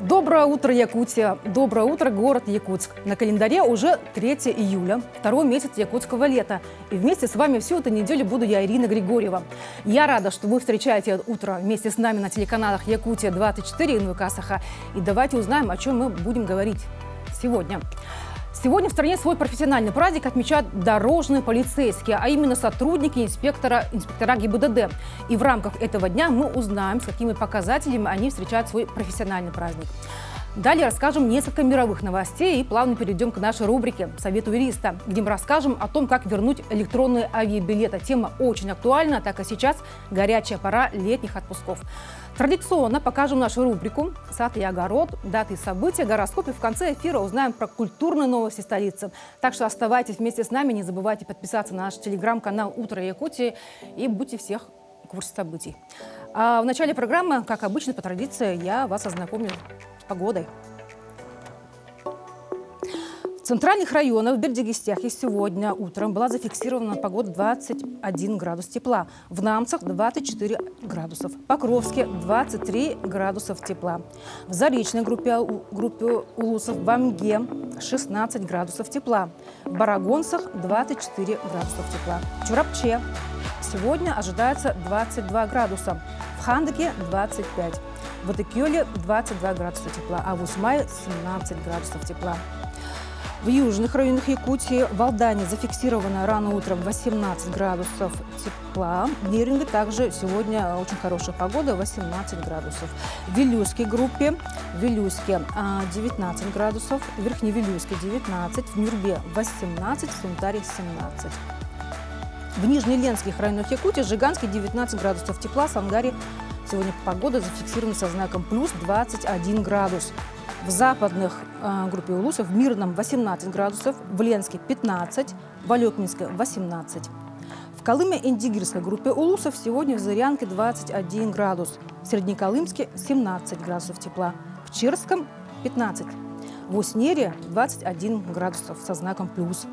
Доброе утро, Якутия! Доброе утро, город Якутск! На календаре уже 3 июля, второй месяц якутского лета. И вместе с вами всю эту неделю буду я, Ирина Григорьева. Я рада, что вы встречаете это утро вместе с нами на телеканалах Якутия-24 и НВК Саха. И давайте узнаем, о чем мы будем говорить сегодня. Сегодня в стране свой профессиональный праздник отмечают дорожные полицейские, а именно сотрудники инспектора ГИБДД. И в рамках этого дня мы узнаем, с какими показателями они встречают свой профессиональный праздник. Далее расскажем несколько мировых новостей и плавно перейдем к нашей рубрике «Совет юриста», где мы расскажем о том, как вернуть электронные авиабилеты. Тема очень актуальна, так как сейчас горячая пора летних отпусков. Традиционно покажем нашу рубрику «Сад и огород», даты и события, гороскоп, и в конце эфира узнаем про культурные новости столицы. Так что оставайтесь вместе с нами, не забывайте подписаться на наш телеграм-канал «Утро Якутии» и будьте всех в курсе событий. А в начале программы, как обычно, по традиции, я вас ознакомлю с погодой. В центральных районах в Бердигистяхе сегодня утром была зафиксирована погода 21 градус тепла. В Намцах 24 градусов. В Покровске 23 градусов тепла. В Заречной группе улусов в Амге 16 градусов тепла. В Барагонцах 24 градусов тепла. В Чурапче сегодня ожидается 22 градуса. В Хандаке 25. В Атыкёле 22 градуса тепла. А в Усмае 17 градусов тепла. В южных районах Якутии в Алдане зафиксировано рано утром 18 градусов тепла. В Неринге также сегодня очень хорошая погода, 18 градусов. В Вилюйской группе в Вилюйске 19 градусов, в Верхневилюйске 19, в Нюрбе 18, в Сунтаре 17. В нижнеленских районах Якутии Жиганске 19 градусов тепла, в Сангаре сегодня погода зафиксирована со знаком плюс 21 градус. В западных группе улусов в Мирном 18 градусов, в Ленске 15, в Алекминске 18. В Колыме-Индигирской группе улусов сегодня в Зырянке 21 градус, в Среднеколымске 17 градусов тепла, в Чирском 15, в Уснере 21 градусов со знаком плюс,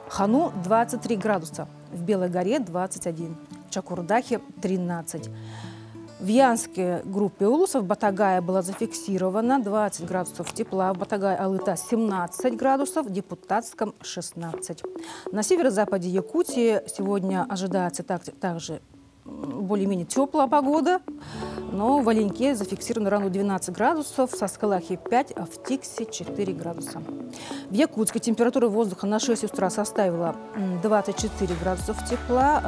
в Хану 23 градуса, в Белой горе 21, в Чакурдахе 13. В Янской группе улусов в Батагае была зафиксирована 20 градусов тепла, в Батагае-Алыта 17 градусов, в Депутатском 16. На северо-западе Якутии сегодня ожидается также более-менее теплая погода, но в Оленьке зафиксировано рано 12 градусов, в Саскалахе 5, а в Тиксе 4 градуса. В Якутске температура воздуха на 6 утра составила 24 градусов тепла,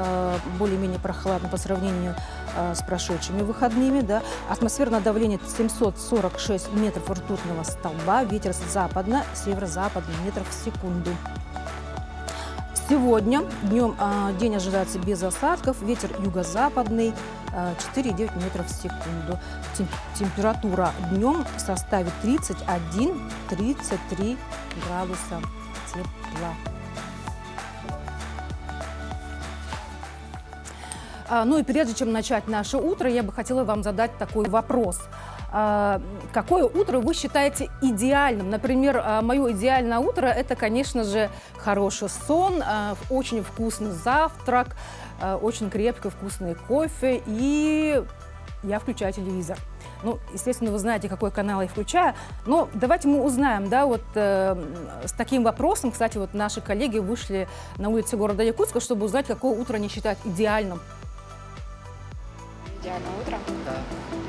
более-менее прохладно по сравнению с прошедшими выходными. Да. Атмосферное давление 746 метров ртутного столба, ветер северо-западный метров в секунду. Сегодня днем день ожидается без осадков, ветер юго-западный 4,9 метров в секунду. Температура днем составит 31-33 градуса тепла. Ну и прежде чем начать наше утро, я бы хотела вам задать такой вопрос. Какое утро вы считаете идеальным? Например, мое идеальное утро – это, конечно же, хороший сон, очень вкусный завтрак, очень крепкий вкусный кофе, и я включаю телевизор. Ну, естественно, вы знаете, какой канал я включаю, но давайте мы узнаем, да, вот с таким вопросом. Кстати, вот наши коллеги вышли на улицы города Якутска, чтобы узнать, какое утро они считают идеальным. Идеальное утро? Да.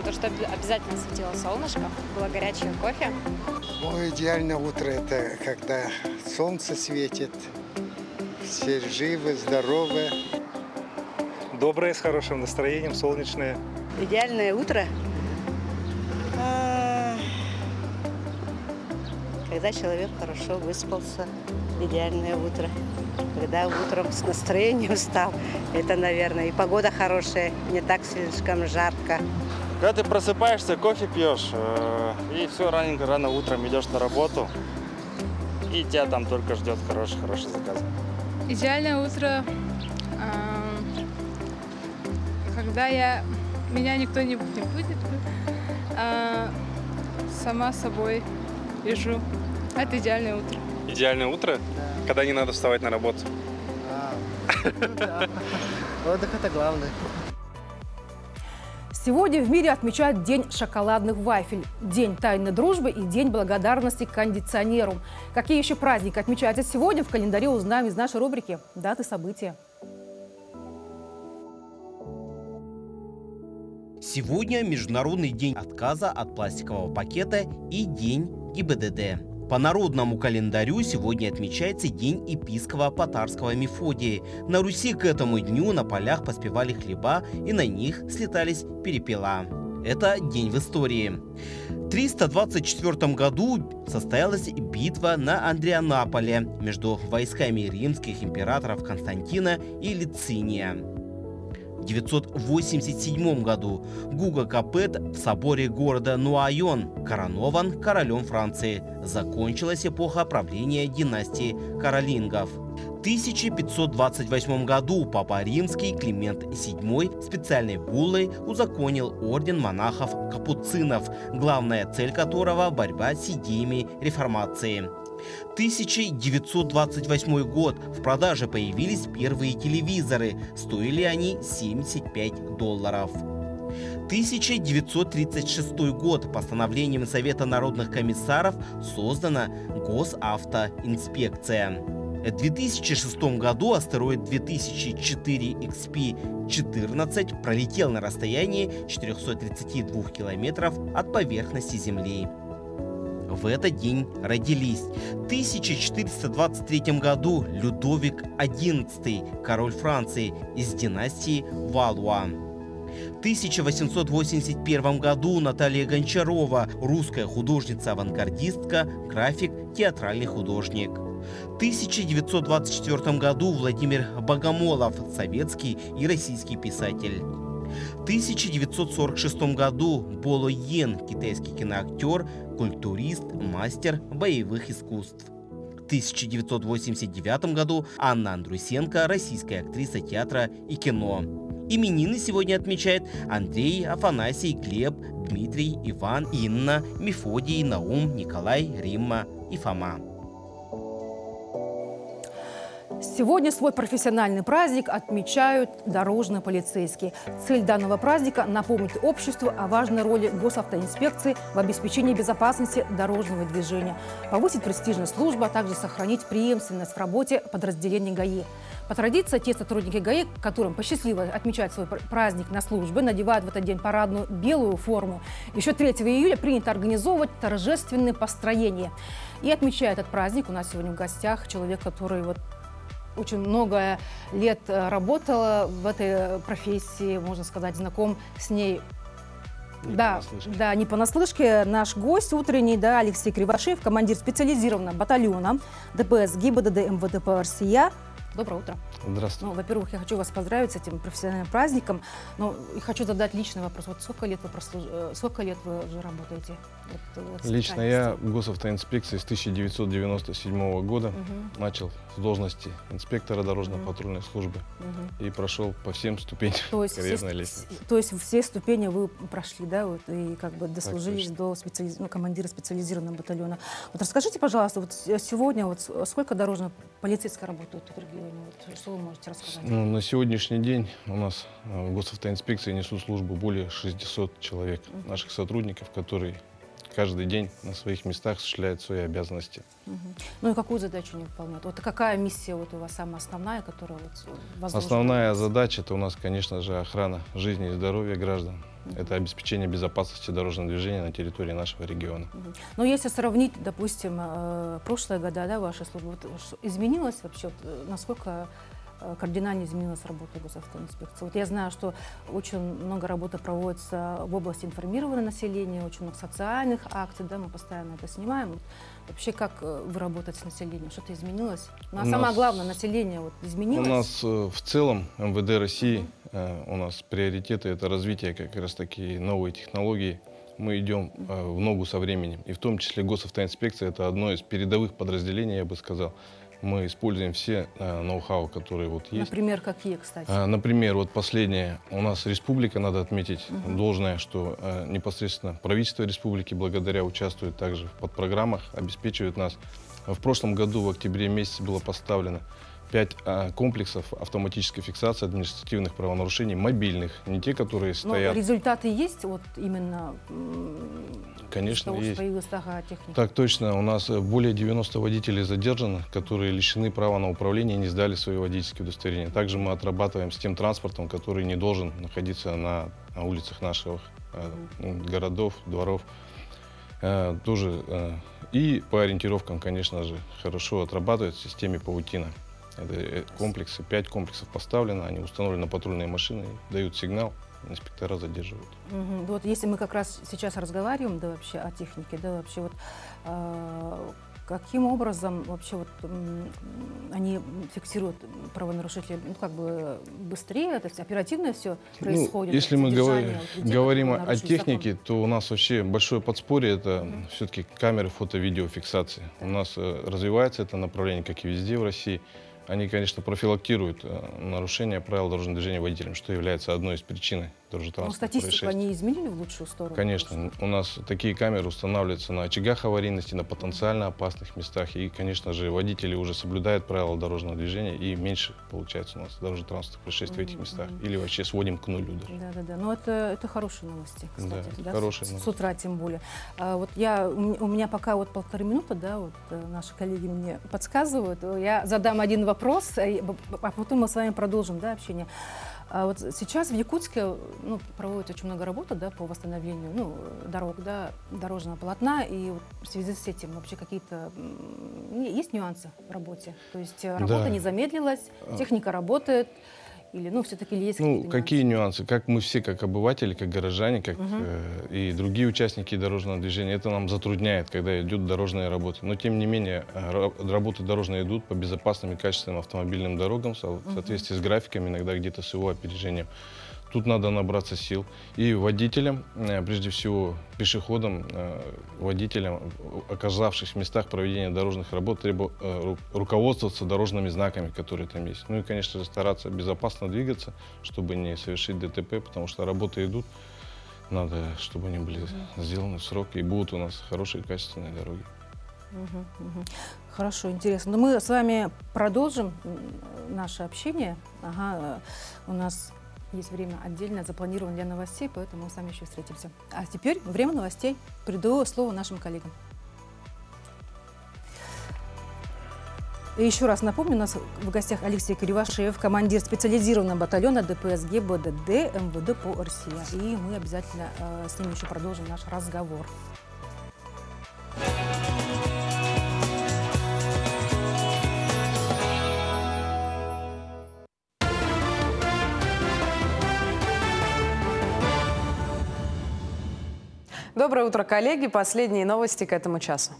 То, что обязательно светило солнышко, было горячее кофе. Мое идеальное утро – это когда солнце светит, все живы, здоровы. Доброе, с хорошим настроением, солнечное. Идеальное утро, когда человек хорошо выспался. Идеальное утро, когда утром с настроением встал. Это, наверное, и погода хорошая, не так слишком жарко. Когда ты просыпаешься, кофе пьешь, и все, рано утром идешь на работу, и тебя там только ждет хороший заказ. Идеальное утро, когда меня никто не будет, сама собой лежу. Это идеальное утро. Идеальное утро? Да. Когда не надо вставать на работу. Ну да. Отдых – это главное. Сегодня в мире отмечают День шоколадных вафель, День тайной дружбы и День благодарности кондиционеру. Какие еще праздники отмечаются сегодня, в календаре узнаем из нашей рубрики «Даты события». Сегодня Международный день отказа от пластикового пакета и День ГИБДД. По народному календарю сегодня отмечается День епископа Потарского Мефодия. На Руси к этому дню на полях поспевали хлеба и на них слетались перепела. Это день в истории. В 324 году состоялась битва на Андрианаполе между войсками римских императоров Константина и Лициния. В 987 году Гуго Капет в соборе города Нуайон коронован королем Франции. Закончилась эпоха правления династии каролингов. В 1528 году Папа Римский Климент VII специальной буллой узаконил орден монахов-капуцинов, главная цель которого – борьба с идеями реформации. 1928 год. В продаже появились первые телевизоры. Стоили они $75. 1936 год. Постановлением Совета народных комиссаров создана Госавтоинспекция. В 2006 году астероид 2004 XP-14 пролетел на расстоянии 432 километров от поверхности Земли. В этот день родились. В 1423 году Людовик XI, король Франции, из династии Валуа. В 1881 году Наталья Гончарова, русская художница-авангардистка, график, театральный художник. В 1924 году Владимир Богомолов, советский и российский писатель. В 1946 году Боло Йен, китайский киноактер, культурист, мастер боевых искусств. В 1989 году Анна Андрусенко, российская актриса театра и кино. Именины сегодня отмечают Андрей, Афанасий, Глеб, Дмитрий, Иван, Инна, Мефодий, Наум, Николай, Римма и Фома. Сегодня свой профессиональный праздник отмечают дорожные полицейские. Цель данного праздника – напомнить обществу о важной роли госавтоинспекции в обеспечении безопасности дорожного движения, повысить престижность службы, а также сохранить преемственность в работе подразделений ГАИ. По традиции, те сотрудники ГАИ, которым посчастливилось отмечать свой праздник на службе, надевают в этот день парадную белую форму. Еще 3 июля принято организовывать торжественные построения. И отмечая этот праздник, у нас сегодня в гостях человек, который очень много лет работала в этой профессии, можно сказать, знаком с ней. Не понаслышке. Наш гость утренний, Алексей Кривошеев, командир специализированного батальона ДПС ГИБДД МВД России. Доброе утро. Здравствуйте. Во-первых, я хочу вас поздравить с этим профессиональным праздником. И хочу задать личный вопрос. Сколько лет вы уже работаете? Лично я в госавтоинспекции с 1997 года начал с должности инспектора дорожно-патрульной службы и прошел по всем ступеням карьерной лестницы. То есть все ступени вы прошли, да, и как бы дослужились до командира специализированного батальона. Расскажите, пожалуйста, сегодня сколько дорожно-полицейских работают в регионе? Что вы можете рассказать? На сегодняшний день у нас в госавтоинспекции несут службу более 600 человек, наших сотрудников, которые каждый день на своих местах осуществляют свои обязанности. И какую задачу они выполняют? Какая миссия у вас самая основная, которая возложена? Основная задача — это у нас, конечно же, охрана жизни и здоровья граждан. Это обеспечение безопасности дорожного движения на территории нашего региона. Если сравнить, допустим, прошлые года вашей службы, изменилось вообще, насколько кардинально изменилась работа госавтоинспекции? Я знаю, что очень много работы проводится в области информирования населения, очень много социальных акций, мы постоянно это снимаем. Вообще, как вы работаете с населением? Что-то изменилось? Самое главное, население изменилось? У нас в целом МВД России, у нас приоритеты — это развитие как раз таки новой технологии. Мы идем в ногу со временем. И в том числе госавтоинспекция — это одно из передовых подразделений, я бы сказал. Мы используем все ноу-хау, которые есть. Например, какие, кстати? Например, последнее. У нас республика, надо отметить должное, что непосредственно правительство республики благодаря участвует также в подпрограммах, обеспечивает нас. В прошлом году, в октябре месяце, было поставлено 5 комплексов автоматической фиксации административных правонарушений, мобильных, не те, которые стоят. Но результаты есть вот именно Конечно, того, есть. что появилась такая техника? Так точно. У нас более 90 водителей задержано, которые лишены права на управление и не сдали свои водительские удостоверения. Также мы отрабатываем с тем транспортом, который не должен находиться на улицах наших городов, дворов. Тоже. И по ориентировкам, конечно же, хорошо отрабатывают в системе паутина. Это комплексы, 5 комплексов поставлено, они установлены на патрульные машины, дают сигнал, инспектора задерживают. Вот если мы как раз сейчас разговариваем, да, вообще о технике, да, вообще вот каким образом вообще вот они фиксируют правонарушителей, ну, как бы быстрее, то есть оперативно все происходит? Если мы говорим о технике, то у нас вообще большое подспорье, это все-таки камеры фото-видеофиксации. У нас развивается это направление, как и везде в России. Они, конечно, профилактируют нарушение правил дорожного движения водителям, что является одной из причин дорожно-транспортных происшествий. Статистику они изменили в лучшую сторону? Конечно. У нас такие камеры устанавливаются на очагах аварийности, на потенциально опасных местах. И, конечно же, водители уже соблюдают правила дорожного движения, и меньше, получается, у нас дорожно-транспортных происшествий в этих местах. Или вообще сводим к нулю даже. Да. Но это хорошие новости, кстати. Да, хорошие новости. С утра тем более. Вот у меня пока вот 1,5 минуты, да, вот наши коллеги мне подсказывают. Я задам один вопрос, а потом мы с вами продолжим, да, общение. Вот сейчас в Якутске проводится очень много работы, да, по восстановлению дорог, да, дорожного полотна. И вот в связи с этим вообще какие-то есть нюансы в работе? То есть работа не замедлилась, техника работает? Или, все-таки есть какие-то какие нюансы? Как мы все, как обыватели, как горожане, как и другие участники дорожного движения, это нам затрудняет, когда идут дорожные работы. Но, тем не менее, работы дорожные идут по безопасным и качественным автомобильным дорогам, в соответствии с графиком, иногда где-то с его опережением. Тут надо набраться сил. И водителям, прежде всего пешеходам, водителям, оказавшихся в местах проведения дорожных работ, требуется руководствоваться дорожными знаками, которые там есть. Ну и, конечно же, стараться безопасно двигаться, чтобы не совершить ДТП, потому что работы идут. Надо, чтобы они были сделаны в срок, и будут у нас хорошие качественные дороги. Хорошо, интересно. Но мы с вами продолжим наше общение. У нас есть время отдельно запланировано для новостей, поэтому мы с вами еще встретимся. А теперь время новостей. Передаю слово нашим коллегам. И еще раз напомню, у нас в гостях Алексей Кривошеев, командир специализированного батальона ДПС ГИБДД МВД по России. И мы обязательно с ним еще продолжим наш разговор. Доброе утро, коллеги. Последние новости к этому часу.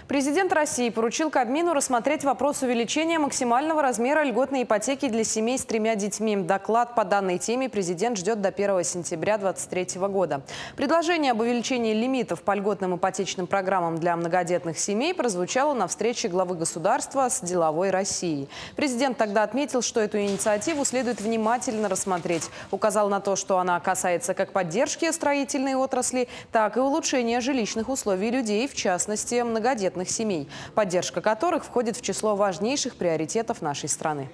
Президент России поручил Кабмину рассмотреть вопрос увеличения максимального размера льготной ипотеки для семей с 3 детьми. Доклад по данной теме президент ждет до 1 сентября 2023 года. Предложение об увеличении лимитов по льготным ипотечным программам для многодетных семей прозвучало на встрече главы государства с «Деловой Россией». Президент тогда отметил, что эту инициативу следует внимательно рассмотреть. Указал на то, что она касается как поддержки строительной отрасли, так и улучшения жилищных условий людей, в частности, многодетных семей, поддержка которых входит в число важнейших приоритетов нашей страны.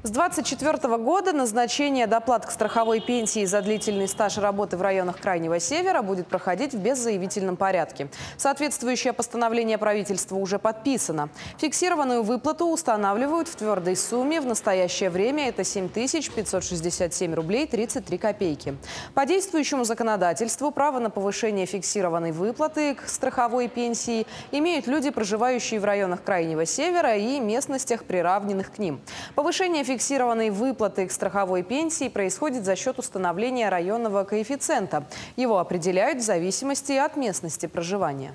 С 2024 года назначение доплат к страховой пенсии за длительный стаж работы в районах Крайнего Севера будет проходить в беззаявительном порядке. Соответствующее постановление правительства уже подписано. Фиксированную выплату устанавливают в твердой сумме. В настоящее время это 7567 рублей 33 копейки. По действующему законодательству право на повышение фиксированной выплаты к страховой пенсии имеют люди, проживающие в районах Крайнего Севера и местностях, приравненных к ним. Повышение фиксированной выплаты к страховой пенсии происходит за счет установления районного коэффициента. Его определяют в зависимости от местности проживания.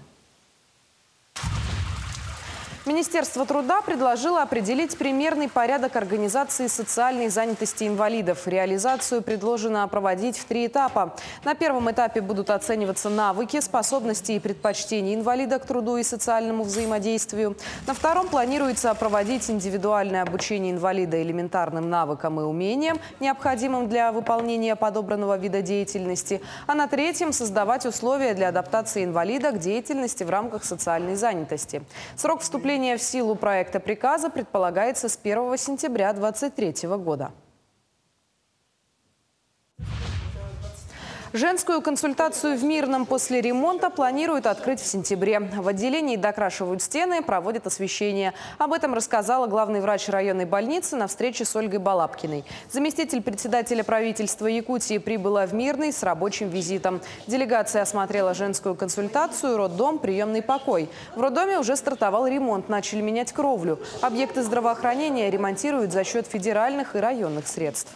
Министерство труда предложило определить примерный порядок организации социальной занятости инвалидов. Реализацию предложено проводить в 3 этапа. На первом этапе будут оцениваться навыки, способности и предпочтения инвалида к труду и социальному взаимодействию. На втором планируется проводить индивидуальное обучение инвалида элементарным навыкам и умениям, необходимым для выполнения подобранного вида деятельности. А на третьем создавать условия для адаптации инвалида к деятельности в рамках социальной занятости. Срок вступления в силу проекта приказа предполагается с 1 сентября 2023 года. Женскую консультацию в Мирном после ремонта планируют открыть в сентябре. В отделении докрашивают стены, проводят освещение. Об этом рассказала главный врач районной больницы на встрече с Ольгой Балабкиной. Заместитель председателя правительства Якутии прибыла в Мирный с рабочим визитом. Делегация осмотрела женскую консультацию, роддом, приемный покой. В роддоме уже стартовал ремонт, начали менять кровлю. Объекты здравоохранения ремонтируют за счет федеральных и районных средств.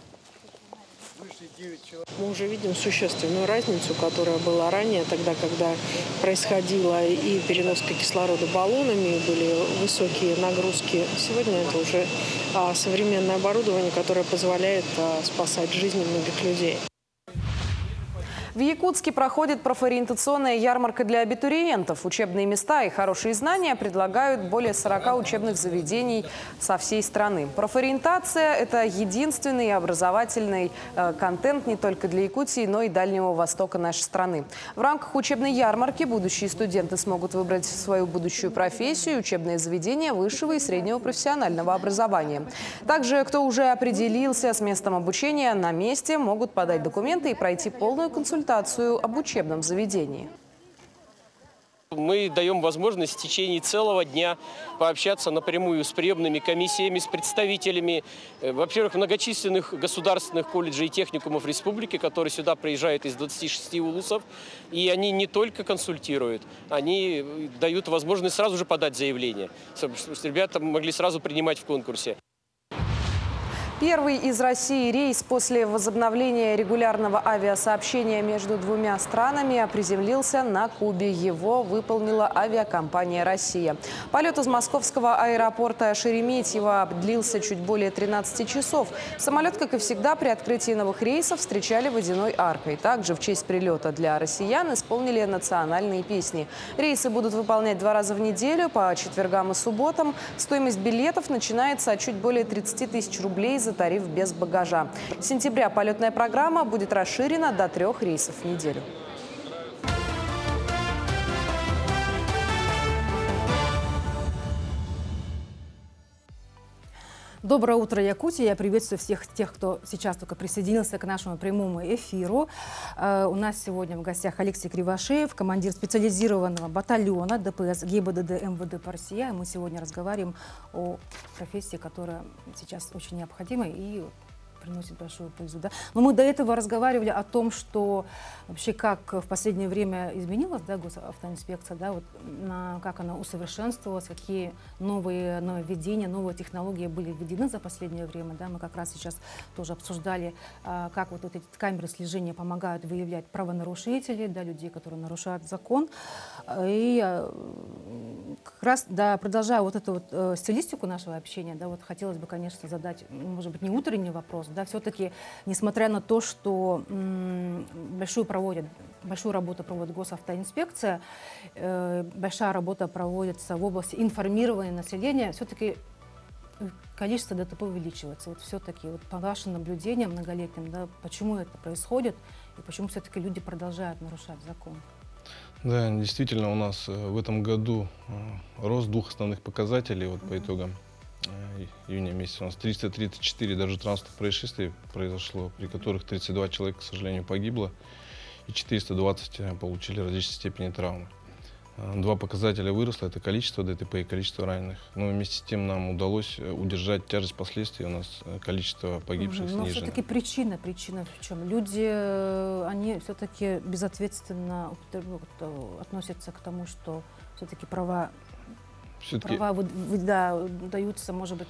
Мы уже видим существенную разницу, которая была ранее, тогда, когда происходила и переноска кислорода баллонами, были высокие нагрузки. Сегодня это уже современное оборудование, которое позволяет спасать жизни многих людей. В Якутске проходит профориентационная ярмарка для абитуриентов. Учебные места и хорошие знания предлагают более 40 учебных заведений со всей страны. Профориентация – это единственный образовательный контент не только для Якутии, но и Дальнего Востока нашей страны. В рамках учебной ярмарки будущие студенты смогут выбрать свою будущую профессию и учебное заведение высшего и среднего профессионального образования. Также, кто уже определился с местом обучения, на месте могут подать документы и пройти полную консультацию об учебном заведении. Мы даем возможность в течение целого дня пообщаться напрямую с приемными комиссиями, с представителями, во-первых, многочисленных государственных колледжей и техникумов республики, которые сюда приезжают из 26 улусов. И они не только консультируют, они дают возможность сразу же подать заявление, чтобы ребята могли сразу принимать в конкурсе. Первый из России рейс после возобновления регулярного авиасообщения между двумя странами приземлился на Кубе. Его выполнила авиакомпания «Россия». Полет из московского аэропорта Шереметьево длился чуть более 13 часов. Самолет, как и всегда, при открытии новых рейсов встречали водяной аркой. Также в честь прилета для россиян исполнили национальные песни. Рейсы будут выполнять 2 раза в неделю, по четвергам и субботам. Стоимость билетов начинается от чуть более 30 тысяч рублей за тариф без багажа. С сентября полетная программа будет расширена до 3 рейсов в неделю. Доброе утро, Якутия. Я приветствую всех тех, кто сейчас только присоединился к нашему прямому эфиру. У нас сегодня в гостях Алексей Кривошеев, командир специализированного батальона ДПС ГИБДД МВД по России. Мы сегодня разговариваем о профессии, которая сейчас очень необходима и приносит большую пользу. Да? Но мы до этого разговаривали о том, что вообще как в последнее время изменилась, да, госавтоинспекция, да, вот, как она усовершенствовалась, какие новые нововведения, новые технологии были введены за последнее время. Да? Мы как раз сейчас тоже обсуждали, как вот эти камеры слежения помогают выявлять правонарушителей, да, людей, которые нарушают закон. И как раз, да, продолжая вот эту вот стилистику нашего общения, да, вот хотелось бы, конечно, задать, может быть, не утренний вопрос, да, все-таки, несмотря на то, что большую работу проводит госавтоинспекция, большая работа проводится в области информирования населения, все-таки количество ДТП увеличивается. Вот все-таки вот по вашим наблюдениям многолетним, да, почему это происходит и почему все-таки люди продолжают нарушать закон? Да, действительно, у нас в этом году рост 2 основных показателей вот, по итогам июня месяца. У нас 334 даже транспортных происшествий произошло, при которых 32 человека, к сожалению, погибло, и 420 получили различные степени травмы. 2 показателя выросло, это количество ДТП и количество раненых. Но вместе с тем нам удалось удержать тяжесть последствий, у нас количество погибших снижено. Но все-таки причина в чем? Люди, они все-таки безответственно относятся к тому, что все-таки права даются, может быть,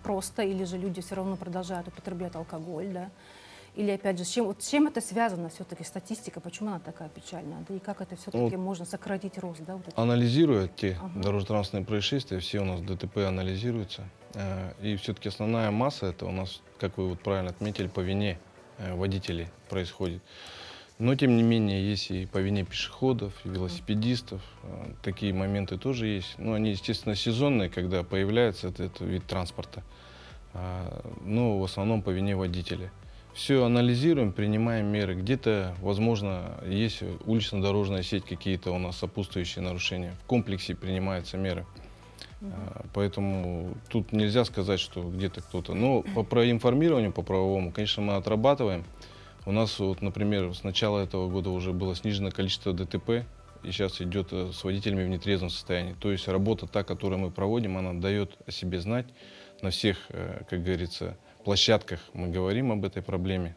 просто, или же люди все равно продолжают употреблять алкоголь, да? Или, опять же, с чем это связано все-таки, статистика, почему она такая печальная? Да и как это все-таки можно сократить рост? Да, вот анализируя те дорожно-транспортные происшествия, все у нас ДТП анализируются. И все-таки основная масса, это у нас, как вы вот правильно отметили, по вине водителей происходит. Но, тем не менее, есть и по вине пешеходов, и велосипедистов. Такие моменты тоже есть. Но они, естественно, сезонные, когда появляется этот вид транспорта. Но в основном по вине водителей. Все анализируем, принимаем меры. Где-то, возможно, есть улично-дорожная сеть, какие-то у нас сопутствующие нарушения. В комплексе принимаются меры. Поэтому тут нельзя сказать, что где-то кто-то. Но по проинформированию, по правовому, конечно, мы отрабатываем. У нас, вот, например, с начала этого года уже было снижено количество ДТП, и сейчас идет с водителями в нетрезвом состоянии. То есть работа, та, которую мы проводим, она дает о себе знать. На всех, как говорится, площадках мы говорим об этой проблеме.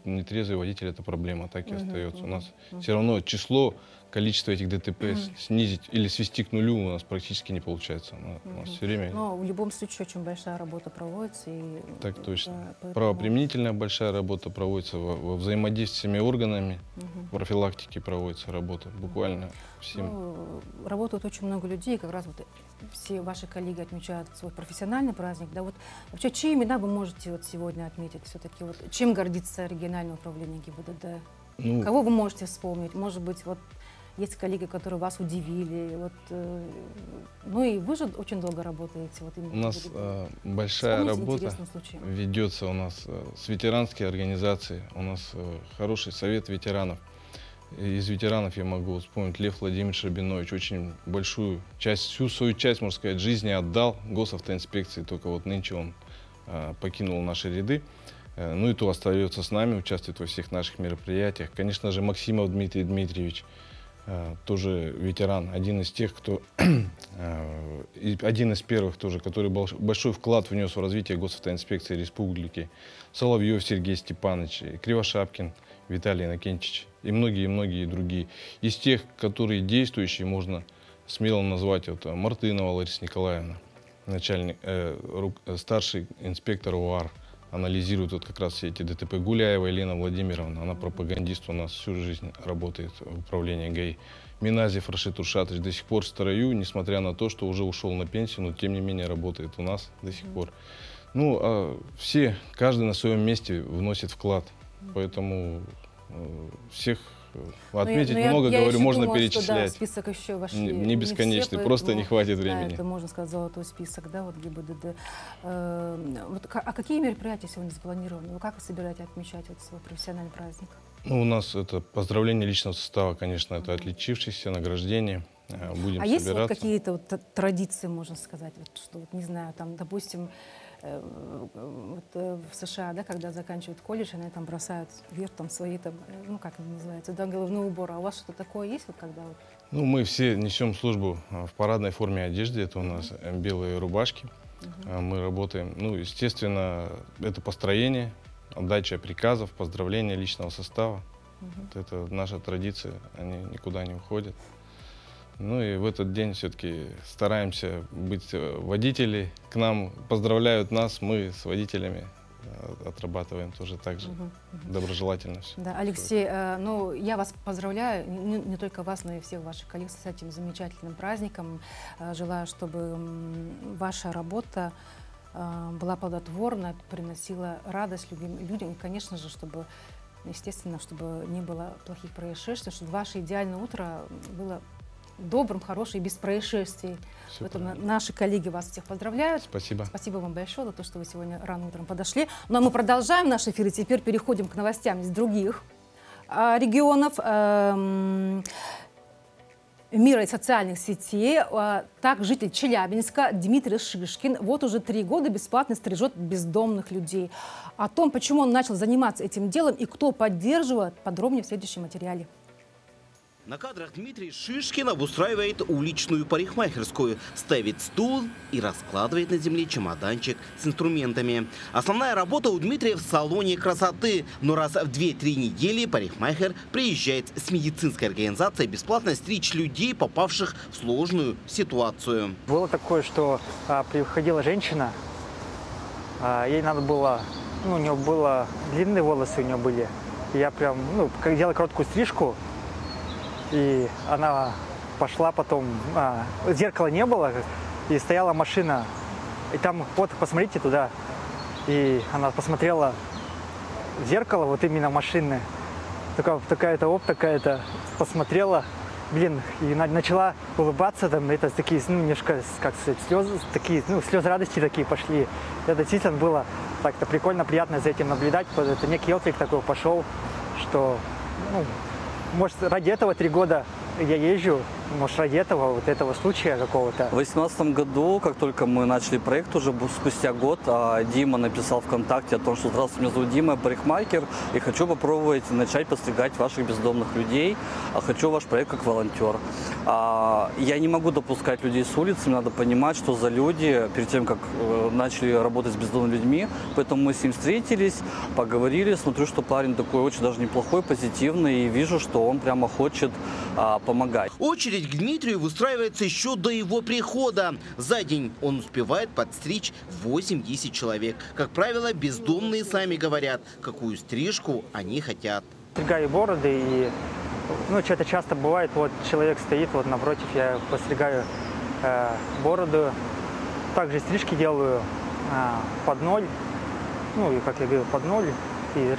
Нетрезвый водитель — это проблема, так и остается. У нас все равно число, количество этих ДТП снизить или свести к нулю у нас практически не получается. У нас все время... Но в любом случае очень большая работа проводится. И так точно. Правоприменительная большая работа проводится, во взаимодействии с всеми органами, профилактики проводится работа. Буквально всем. Работают очень много людей, как раз вот все ваши коллеги отмечают свой профессиональный праздник. Да, вот, вообще, чьи имена вы можете вот сегодня отметить все-таки? Вот, чем гордится региональное управление ГИБДД? Кого вы можете вспомнить? Может быть, вот есть коллеги, которые вас удивили. Вот, ну и вы же очень долго работаете. Вот, у нас большая работа ведется у нас с ветеранской организацией. У нас хороший совет ветеранов. Из ветеранов я могу вспомнить Лев Владимирович Рабинович. Очень большую часть, всю свою часть, можно сказать, жизни отдал госавтоинспекции. Только вот нынче он покинул наши ряды. Ну и то остается с нами, участвует во всех наших мероприятиях. Конечно же, Максимов Дмитрий Дмитриевич, тоже ветеран, один из тех, кто, один из первых тоже, который большой вклад внес в развитие госавтоинспекции республики. Соловьев Сергей Степанович, Кривошапкин Виталий Иннокентьевич и многие другие. Из тех, которые действующие, можно смело назвать вот, Мартынова Лариса Николаевна, начальник, старший инспектор УАР, анализирует вот как раз все эти ДТП. Гуляева Елена Владимировна, она пропагандист, у нас всю жизнь работает в управлении ГАИ. Миназев Рашид Уршатович до сих пор в строю, несмотря на то, что уже ушел на пенсию, но тем не менее работает у нас до сих пор. Ну, а все, каждый на своем месте вносит вклад, поэтому всех отметить много, говорю, можно перечислять. Да, список еще ваш не бесконечный, все, просто не хватит времени. Да, это, можно сказать, золотой список, да, вот ГИБДД. Вот, а какие мероприятия сегодня запланированы? Вы как вы собираетесь отмечать вот свой профессиональный праздник? Ну, у нас это поздравление личного состава, конечно, это отличившиеся, награждение. Будем собираться. Есть вот какие-то вот традиции, можно сказать, вот, что, вот, не знаю, там, допустим, вот в США, да, когда заканчивают колледж, они там бросают вверх там свои, там, ну как это называется, да, головной убор. А у вас что-то такое есть, вот, когда вот... Ну, мы все несем службу в парадной форме одежды, это у нас белые рубашки. Мы работаем, ну, естественно, это построение, отдача приказов, поздравления личного состава. Вот это наша традиция, они никуда не уходят. Ну и в этот день все-таки стараемся быть водителей. К нам поздравляют нас, мы с водителями отрабатываем тоже так же доброжелательно все. Да, Алексей, ну я вас поздравляю, не только вас, но и всех ваших коллег с этим замечательным праздником. Желаю, чтобы ваша работа была плодотворна, приносила радость людям. И, конечно же, чтобы, естественно, чтобы не было плохих происшествий, чтобы ваше идеальное утро было добрым, хорошим и без происшествий. Поэтому наши коллеги вас всех поздравляют. Спасибо. Спасибо вам большое за то, что вы сегодня рано утром подошли. Ну а мы продолжаем наш эфир и теперь переходим к новостям из других регионов мира и социальных сетей. Так, житель Челябинска Дмитрий Шишкин вот уже 3 года бесплатно стрижет бездомных людей. О том, почему он начал заниматься этим делом и кто поддерживает, подробнее в следующем материале. На кадрах Дмитрий Шишкин обустраивает уличную парикмахерскую, ставит стул и раскладывает на земле чемоданчик с инструментами. Основная работа у Дмитрия в салоне красоты, но раз в 2-3 недели парикмахер приезжает с медицинской организацией бесплатно стричь людей, попавших в сложную ситуацию. Было такое, что приходила женщина, ей надо было у него было длинные волосы, у него были. И я прям, как делал короткую стрижку, и она пошла потом, зеркала не было, и стояла машина. И там, вот, посмотрите туда. И она посмотрела в зеркало, вот именно машины. Такая-то, посмотрела, блин, и начала улыбаться, там, это такие, немножко, как сказать, слезы, такие, слезы радости такие пошли. Это действительно было так-то прикольно, приятно за этим наблюдать. Это некий отклик такой пошел, что, может, ради этого 3 года я езжу, может, ради этого, вот этого случая какого-то. В 2018 году, как только мы начали проект, уже спустя год, Дима написал ВКонтакте о том, что «Здравствуйте, меня зовут Дима, парикмахер, и хочу попробовать начать подстригать ваших бездомных людей, хочу ваш проект как волонтер». Я не могу допускать людей с улицы, надо понимать, что за люди, перед тем, как начали работать с бездомными людьми, поэтому мы с ним встретились, поговорили, смотрю, что парень такой очень даже неплохой, позитивный, и вижу, что он прямо хочет помогать. Очередь к Дмитрию выстраивается еще до его прихода. За день он успевает подстричь 8-10 человек. Как правило, бездомные сами говорят, какую стрижку они хотят. Стригаю бороды, и что-то часто бывает, вот человек стоит вот напротив, я постригаю бороду. Также стрижки делаю под 0, и, как я говорил, под 0, и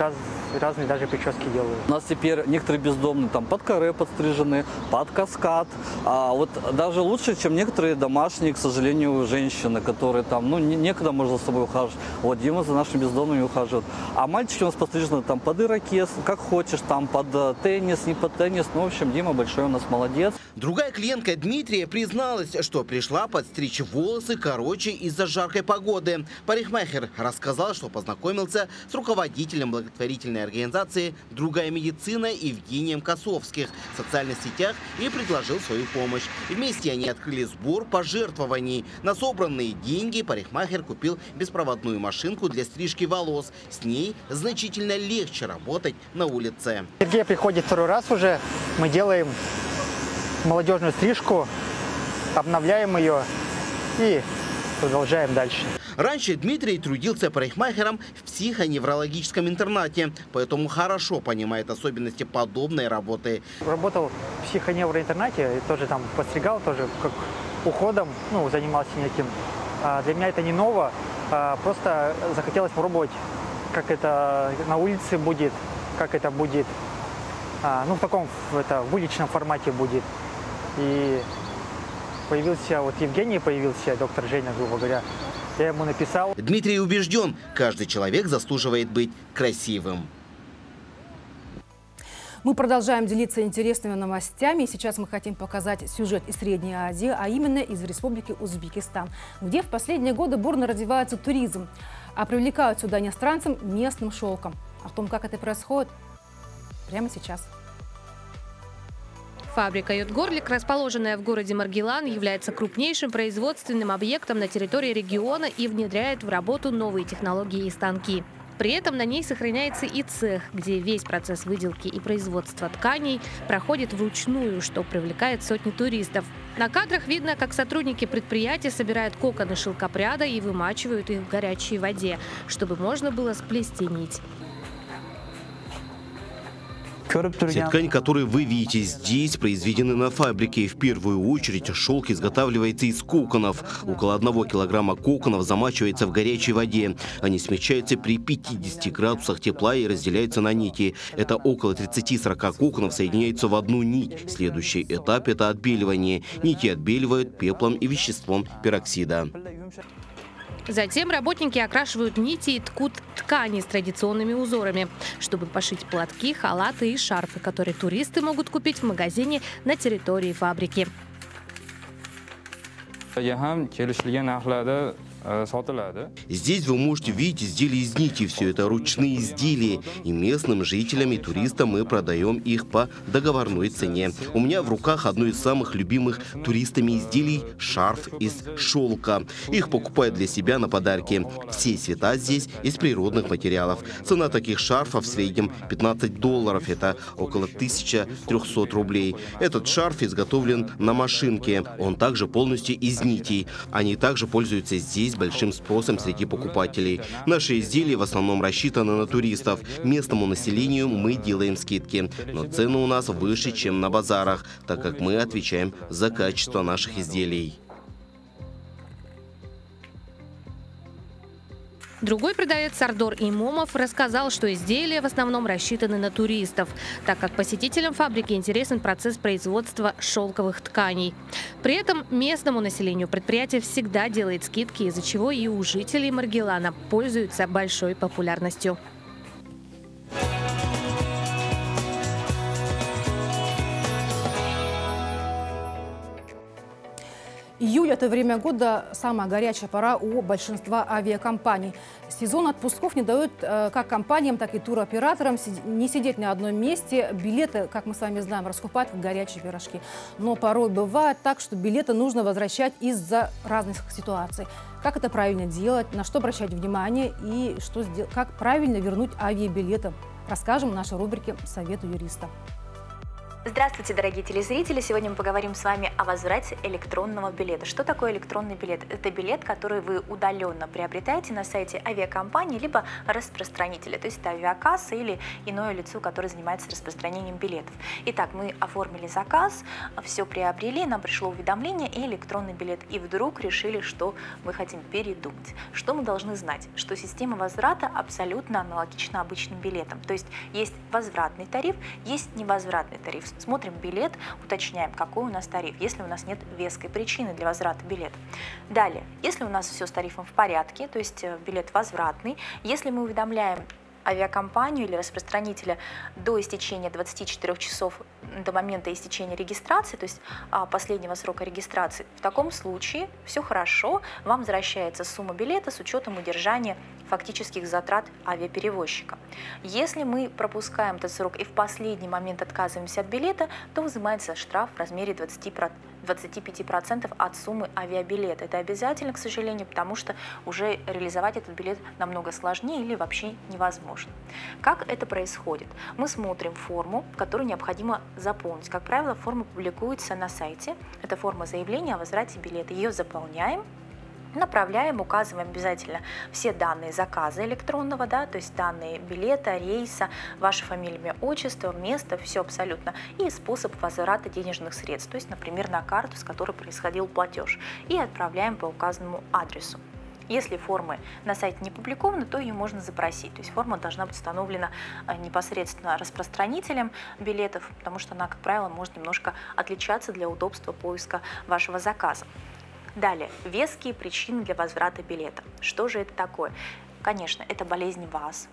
разные даже прически делаю. У нас теперь некоторые бездомные там под каре подстрижены, под каскад. Вот даже лучше, чем некоторые домашние, к сожалению, женщины, которые там, некогда можно за собой ухаживать. Вот Дима за нашими бездомными ухаживает. А мальчики у нас подстрижены там под ирокез, как хочешь, там под теннис, не под теннис. В общем, Дима большой у нас молодец. Другая клиентка Дмитрия призналась, что пришла подстричь волосы короче из-за жаркой погоды. Парикмахер рассказал, что познакомился с руководителем благотворительной организации «Другая медицина» Евгением Косовских в социальных сетях и предложил свою помощь. Вместе они открыли сбор пожертвований. На собранные деньги парикмахер купил беспроводную машинку для стрижки волос. С ней значительно легче работать на улице. Сергей приходит 2-й раз уже. Мы делаем молодежную стрижку, обновляем ее и продолжаем дальше. Раньше Дмитрий трудился парикмахером в психоневрологическом интернате, поэтому хорошо понимает особенности подобной работы. Работал в психоневроинтернате, тоже там подстригал, тоже как уходом, занимался неким. Для меня это не ново, просто захотелось попробовать, как это на улице будет, как это будет, в таком в уличном формате будет. И появился, Евгений появился, доктор Женя, грубо говоря. Я ему написал. Дмитрий убежден, каждый человек заслуживает быть красивым. Мы продолжаем делиться интересными новостями. И сейчас мы хотим показать сюжет из Средней Азии, а именно из Республики Узбекистан, где в последние годы бурно развивается туризм, а привлекают сюда иностранцам местным шелком. О том, как это происходит, прямо сейчас. Фабрика «Йодгорлик», расположенная в городе Маргилан, является крупнейшим производственным объектом на территории региона и внедряет в работу новые технологии и станки. При этом на ней сохраняется и цех, где весь процесс выделки и производства тканей проходит вручную, что привлекает сотни туристов. На кадрах видно, как сотрудники предприятия собирают коконы шелкопряда и вымачивают их в горячей воде, чтобы можно было сплести нить. Вся ткань, которую вы видите здесь, произведены на фабрике. В первую очередь шелк изготавливается из коконов. Около 1 килограмма коконов замачивается в горячей воде. Они смягчаются при 50 градусах тепла и разделяются на нити. Это около 30-40 коконов соединяются в одну нить. Следующий этап – это отбеливание. Нити отбеливают пеплом и веществом пероксида. Затем работники окрашивают нити и ткут ткани с традиционными узорами, чтобы пошить платки, халаты и шарфы, которые туристы могут купить в магазине на территории фабрики. Здесь вы можете видеть изделия из нити. Все это ручные изделия. И местным жителям и туристам мы продаем их по договорной цене. У меня в руках одно из самых любимых туристами изделий – шарф из шелка. Их покупают для себя на подарки. Все цвета здесь из природных материалов. Цена таких шарфов в среднем $15. Это около 1300 рублей. Этот шарф изготовлен на машинке. Он также полностью из нитей. Они также пользуются здесь пользовались большим спросом среди покупателей. Наши изделия в основном рассчитаны на туристов. Местному населению мы делаем скидки. Но цены у нас выше, чем на базарах, так как мы отвечаем за качество наших изделий. Другой продавец Сардор Имомов рассказал, что изделия в основном рассчитаны на туристов, так как посетителям фабрики интересен процесс производства шелковых тканей. При этом местному населению предприятие всегда делает скидки, из-за чего и у жителей Маргилана пользуются большой популярностью. Июль – это время года, самая горячая пора у большинства авиакомпаний. Сезон отпусков не дает как компаниям, так и туроператорам не сидеть на одном месте. Билеты, как мы с вами знаем, раскупают как горячие пирожки. Но порой бывает так, что билеты нужно возвращать из-за разных ситуаций. Как это правильно делать, на что обращать внимание и как правильно вернуть авиабилеты, расскажем в нашей рубрике «Советы юриста». Здравствуйте, дорогие телезрители! Сегодня мы поговорим с вами о возврате электронного билета. Что такое электронный билет? Это билет, который вы удаленно приобретаете на сайте авиакомпании либо распространителя, то есть это авиакасса или иное лицо, которое занимается распространением билетов. Итак, мы оформили заказ, все приобрели, нам пришло уведомление и электронный билет. И вдруг решили, что мы хотим передумать. Что мы должны знать? Что система возврата абсолютно аналогична обычным билетам. То есть есть возвратный тариф, есть невозвратный тариф. Смотрим билет, уточняем, какой у нас тариф, если у нас нет веской причины для возврата билета. Далее, если у нас все с тарифом в порядке, то есть билет возвратный, если мы уведомляем авиакомпанию или распространителя до истечения 24 часов до момента истечения регистрации, то есть последнего срока регистрации, в таком случае все хорошо, вам возвращается сумма билета с учетом удержания фактических затрат авиаперевозчика. Если мы пропускаем этот срок и в последний момент отказываемся от билета, то взимается штраф в размере 25% от суммы авиабилета. Это обязательно, к сожалению, потому что уже реализовать этот билет намного сложнее или вообще невозможно. Как это происходит? Мы смотрим форму, которую необходимо заполнить. Как правило, форма публикуется на сайте. Это форма заявления о возврате билета. Ее заполняем, направляем, указываем обязательно все данные заказа электронного, да, то есть данные билета, рейса, ваша фамилия, имя, отчество, место, все абсолютно, и способ возврата денежных средств, то есть, например, на карту, с которой происходил платеж, и отправляем по указанному адресу. Если формы на сайте не публикованы, то ее можно запросить. То есть форма должна быть установлена непосредственно распространителем билетов, потому что она, как правило, может немножко отличаться для удобства поиска вашего заказа. Далее, веские причины для возврата билета. Что же это такое? Конечно, это болезнь вас,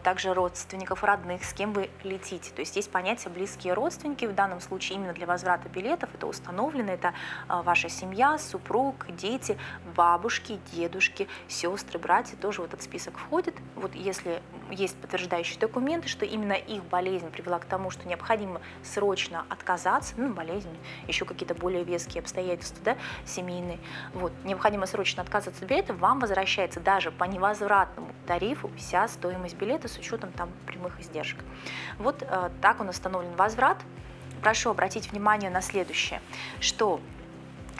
также родственников, родных, с кем вы летите. То есть есть понятие близкие родственники, в данном случае именно для возврата билетов это установлено, это ваша семья, супруг, дети, бабушки, дедушки, сестры, братья, тоже в этот список входит. Вот если есть подтверждающие документы, что именно их болезнь привела к тому, что необходимо срочно отказаться, болезнь, еще какие-то более веские обстоятельства, да, семейные, вот, необходимо срочно отказаться от билета, вам возвращается даже по невозвратному тарифу вся стоимость билета с учетом там прямых издержек. Вот так он установлен возврат. Прошу обратить внимание на следующее, что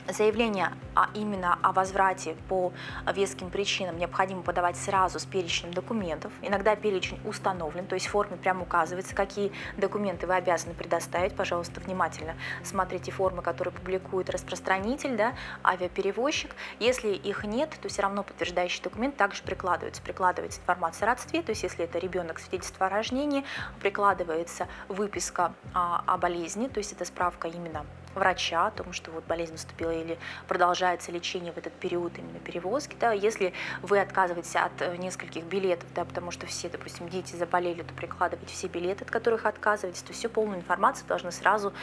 заявление именно о возврате по веским причинам необходимо подавать сразу с перечнем документов. Иногда перечень установлен, то есть в форме прямо указывается, какие документы вы обязаны предоставить. Пожалуйста, внимательно смотрите формы, которые публикует распространитель, да, авиаперевозчик. Если их нет, то все равно подтверждающий документ также прикладывается. Прикладывается информация о родстве, то есть если это ребенок, свидетельство о рождении, прикладывается выписка о болезни, то есть это справка именно врача о том, что вот болезнь наступила или продолжается лечение в этот период именно перевозки. Да. Если вы отказываетесь от нескольких билетов, да, потому что все, допустим, дети заболели, то прикладываете все билеты, от которых отказываетесь, то всю полную информацию должны сразу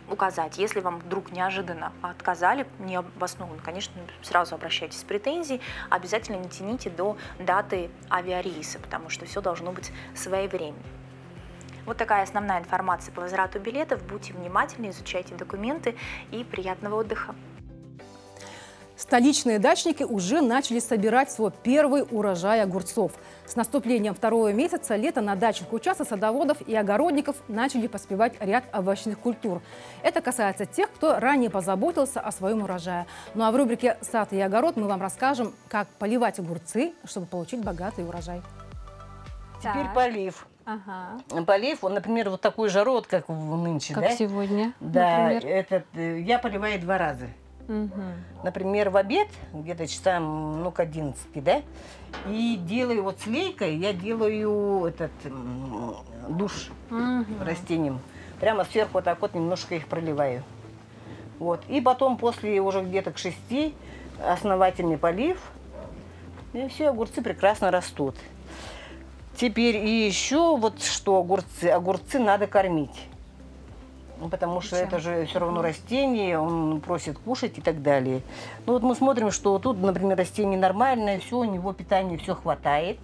указать. Если вам вдруг неожиданно отказали, необоснованно, конечно, сразу обращайтесь с претензией, обязательно не тяните до даты авиарейса, потому что все должно быть своевременно. Вот такая основная информация по возврату билетов. Будьте внимательны, изучайте документы и приятного отдыха. Столичные дачники уже начали собирать свой первый урожай огурцов. С наступлением второго месяца лета на дачных участках садоводов и огородников начали поспевать ряд овощных культур. Это касается тех, кто ранее позаботился о своем урожае. Ну а в рубрике «Сад и огород» мы вам расскажем, как поливать огурцы, чтобы получить богатый урожай. Теперь полив. Ага. Полив, он, например, вот такую жару, вот как нынче, как да? сегодня, да, например. Я поливаю 2 раза. Угу. Например, в обед, где-то часам, к 11, да? И делаю вот с лейкой, я делаю душ растениям. Прямо сверху вот так вот немножко их проливаю. Вот. И потом после уже где-то к 6 основательный полив. И все, огурцы прекрасно растут. Теперь и еще вот что огурцы надо кормить. Потому что это же все равно растение, он просит кушать и так далее. Ну вот мы смотрим, что тут, например, растение нормальное, все, у него питание все хватает.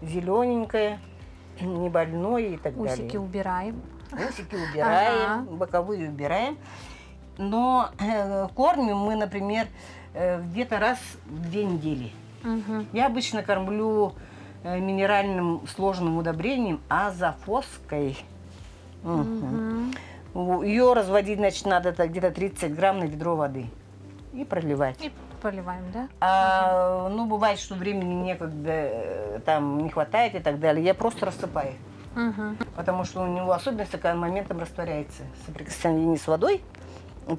Зелененькое, не больное и так далее. Усики убираем. Усики убираем, боковые убираем. Но кормим мы, например, где-то раз в 2 недели. Я обычно кормлю минеральным сложным удобрением азофоской. Ее разводить, значит, надо где-то 30 грамм на ведро воды и проливать. И поливаем, да? Ну, бывает, что времени некогда, там не хватает и так далее. Я просто рассыпаю. Потому что у него особенность такая, моментом растворяется. Соприкосновение с водой,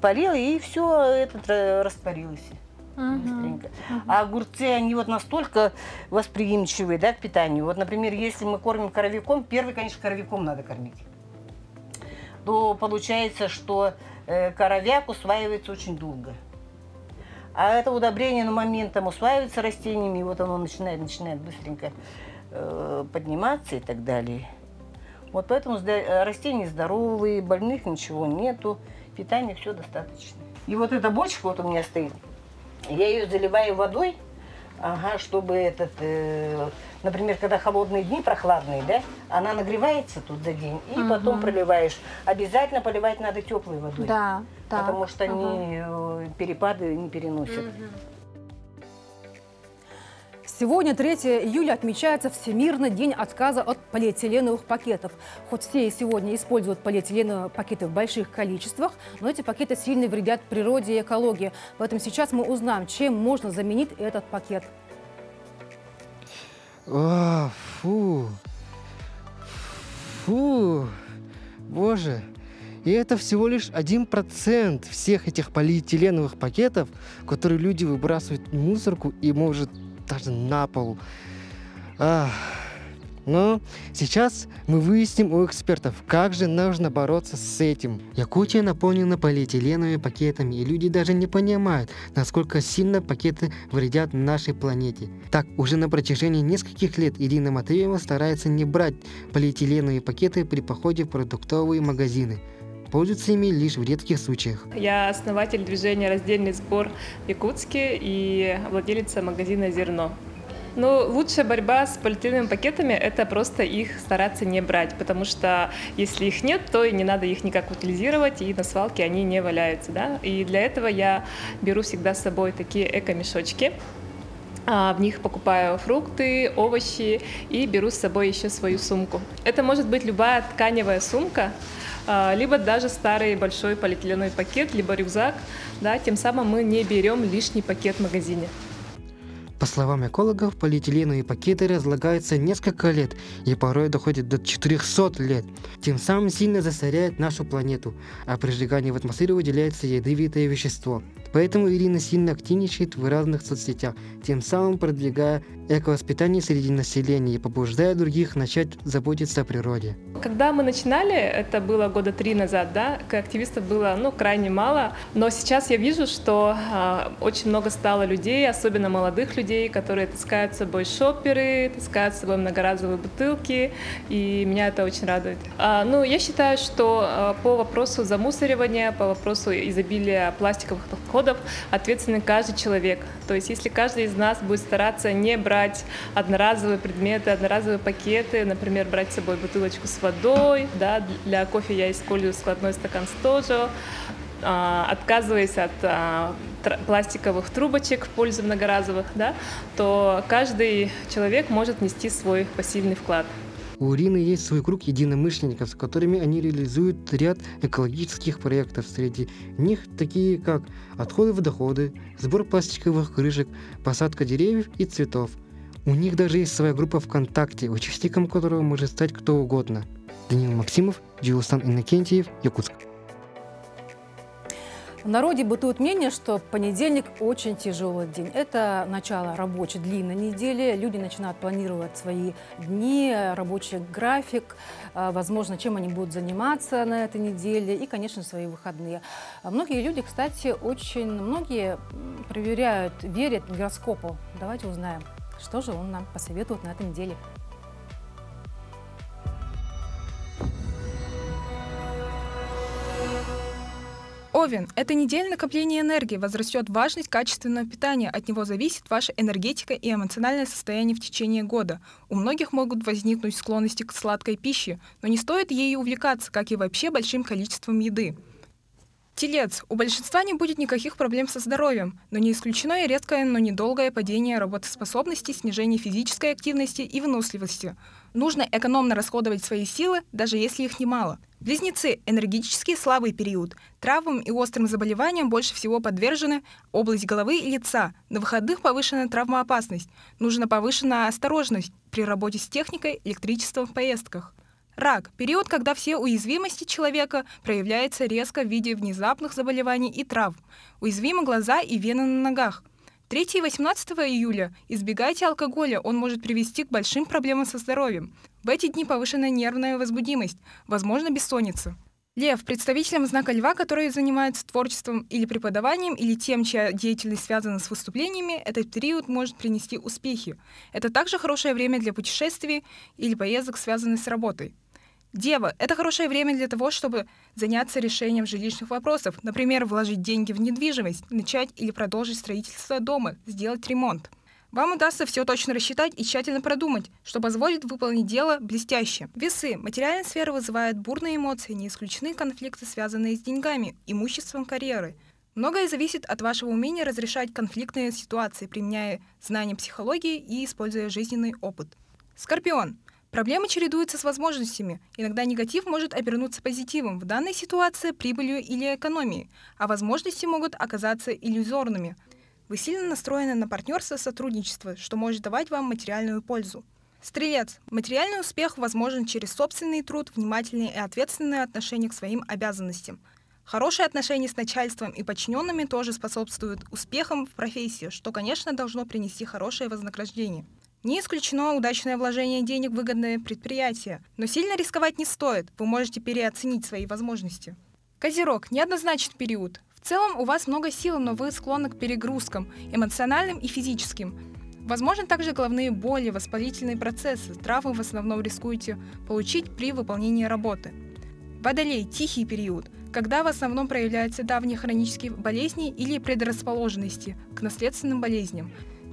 полила, и все это растворилось. Быстренько. А огурцы, они вот настолько восприимчивые, да, к питанию. Вот, например, если мы кормим коровиком, первый, конечно, коровиком надо кормить. То получается, что коровяк усваивается очень долго. А это удобрение моментом усваивается растениями, и вот оно начинает быстренько подниматься и так далее. Вот поэтому растения здоровые, больных ничего нету, питания все достаточно. И вот эта бочка вот у меня стоит. Я ее заливаю водой, чтобы например, когда холодные дни, прохладные, да, она нагревается тут за день, и потом проливаешь. Обязательно поливать надо теплой водой, потому что они перепады не переносят. Сегодня, 3 июля, отмечается Всемирный день отказа от полиэтиленовых пакетов. Хоть все и сегодня используют полиэтиленовые пакеты в больших количествах, но эти пакеты сильно вредят природе и экологии. Поэтому сейчас мы узнаем, чем можно заменить этот пакет. Фу, боже. И это всего лишь 1% всех этих полиэтиленовых пакетов, которые люди выбрасывают в мусорку и, может, даже на пол. Но сейчас мы выясним у экспертов, как же нужно бороться с этим. Якутия наполнена полиэтиленовыми пакетами, и люди даже не понимают, насколько сильно пакеты вредят нашей планете. Так, уже на протяжении нескольких лет Ирина Матвеева старается не брать полиэтиленовые пакеты при походе в продуктовые магазины. Пользуются ими лишь в редких случаях. Я основатель движения «Раздельный сбор» в Якутске и владелица магазина «Зерно». Ну, лучшая борьба с полиэтиленовыми пакетами – это просто их стараться не брать, потому что если их нет, то и не надо их никак утилизировать, и на свалке они не валяются, да? И для этого я беру всегда с собой такие эко-мешочки. В них покупаю фрукты, овощи и беру с собой еще свою сумку. Это может быть любая тканевая сумка, либо даже старый большой полиэтиленовый пакет, либо рюкзак. Да, тем самым мы не берем лишний пакет в магазине. По словам экологов, полиэтиленовые пакеты разлагаются несколько лет и порой доходят до 400 лет. Тем самым сильно засоряют нашу планету, а при сжигании в атмосферу выделяется ядовитое вещество. Поэтому Ирина сильно активничает в разных соцсетях, тем самым продвигая эковоспитание среди населения и побуждая других начать заботиться о природе. Когда мы начинали, это было года 3 назад, да, активистов было крайне мало, но сейчас я вижу, что очень много стало людей, особенно молодых людей, которые таскают с собой шопперы, таскают с собой многоразовые бутылки, и меня это очень радует. Я считаю, что по вопросу замусоривания, по вопросу изобилия пластиковых отходов ответственен каждый человек. То есть если каждый из нас будет стараться не брать одноразовые предметы, одноразовые пакеты, например, брать с собой бутылочку с водой, да, для кофе я использую складной стакан Стоджо, отказываясь от пластиковых трубочек в пользу многоразовых, да, то каждый человек может внести свой посильный вклад. У Ирины есть свой круг единомышленников, с которыми они реализуют ряд экологических проектов. Среди них такие как отходы-водоходы, сбор пластиковых крышек, посадка деревьев и цветов. У них даже есть своя группа ВКонтакте, участником которого может стать кто угодно. Данил Максимов, Джилсан Иннокентьев, Якутск. В народе бытует мнение, что понедельник очень тяжелый день. Это начало рабочей длинной недели. Люди начинают планировать свои дни, рабочий график, возможно, чем они будут заниматься на этой неделе и, конечно, свои выходные. Многие люди, кстати, очень многие проверяют, верят гороскопу. Давайте узнаем, что же он нам посоветует на этой неделе. Овен – это неделя накопления энергии, возрастет важность качественного питания, от него зависит ваша энергетика и эмоциональное состояние в течение года. У многих могут возникнуть склонности к сладкой пище, но не стоит ею увлекаться, как и вообще большим количеством еды. Телец. У большинства не будет никаких проблем со здоровьем, но не исключено и редкое, но недолгое падение работоспособности, снижение физической активности и выносливости. Нужно экономно расходовать свои силы, даже если их немало. Близнецы – энергетический слабый период. Травмам и острым заболеваниям больше всего подвержены область головы и лица. На выходных повышенная травмоопасность. Нужна повышенная осторожность при работе с техникой, электричеством в поездках. Рак – период, когда все уязвимости человека проявляются резко в виде внезапных заболеваний и травм. Уязвимы глаза и вены на ногах. 3 и 18 июля избегайте алкоголя, он может привести к большим проблемам со здоровьем. В эти дни повышенная нервная возбудимость, возможно, бессонница. Лев – представителям знака Льва, которые занимаются творчеством или преподаванием, или тем, чья деятельность связана с выступлениями, этот период может принести успехи. Это также хорошее время для путешествий или поездок, связанных с работой. Дева – это хорошее время для того, чтобы заняться решением жилищных вопросов, например, вложить деньги в недвижимость, начать или продолжить строительство дома, сделать ремонт. Вам удастся все точно рассчитать и тщательно продумать, что позволит выполнить дело блестяще. Весы. Материальная сфера вызывает бурные эмоции, не исключены конфликты, связанные с деньгами, имуществом, карьерой. Многое зависит от вашего умения разрешать конфликтные ситуации, применяя знания психологии и используя жизненный опыт. Скорпион. Проблемы чередуются с возможностями. Иногда негатив может обернуться позитивом, в данной ситуации прибылью или экономией, а возможности могут оказаться иллюзорными. Вы сильно настроены на партнерство и сотрудничество, что может давать вам материальную пользу. Стрелец. Материальный успех возможен через собственный труд, внимательные и ответственные отношения к своим обязанностям. Хорошие отношения с начальством и подчиненными тоже способствуют успехам в профессии, что, конечно, должно принести хорошее вознаграждение. Не исключено удачное вложение денег в выгодное предприятие, но сильно рисковать не стоит, вы можете переоценить свои возможности. Козерог – неоднозначный период. В целом у вас много сил, но вы склонны к перегрузкам, эмоциональным и физическим. Возможно также головные боли, воспалительные процессы, травмы в основном рискуете получить при выполнении работы. Водолей – тихий период, когда в основном проявляются давние хронические болезни или предрасположенности к наследственным болезням.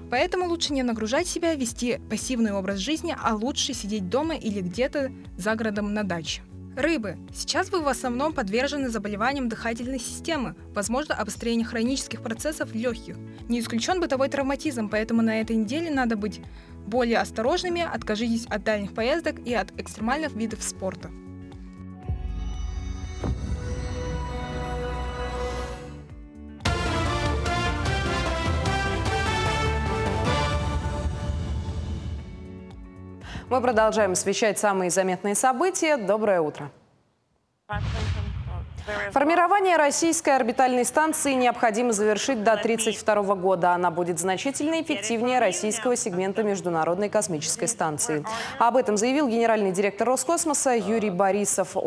Поэтому лучше не нагружать себя, вести пассивный образ жизни, а лучше сидеть дома или где-то за городом на даче. Рыбы. Сейчас вы в основном подвержены заболеваниям дыхательной системы, возможно, обострение хронических процессов легких. Не исключен бытовой травматизм, поэтому на этой неделе надо быть более осторожными, откажитесь от дальних поездок и от экстремальных видов спорта. Мы продолжаем освещать самые заметные события. Доброе утро. Формирование российской орбитальной станции необходимо завершить до 1932 года. Она будет значительно эффективнее российского сегмента Международной космической станции. Об этом заявил генеральный директор Роскосмоса Юрий Борисов.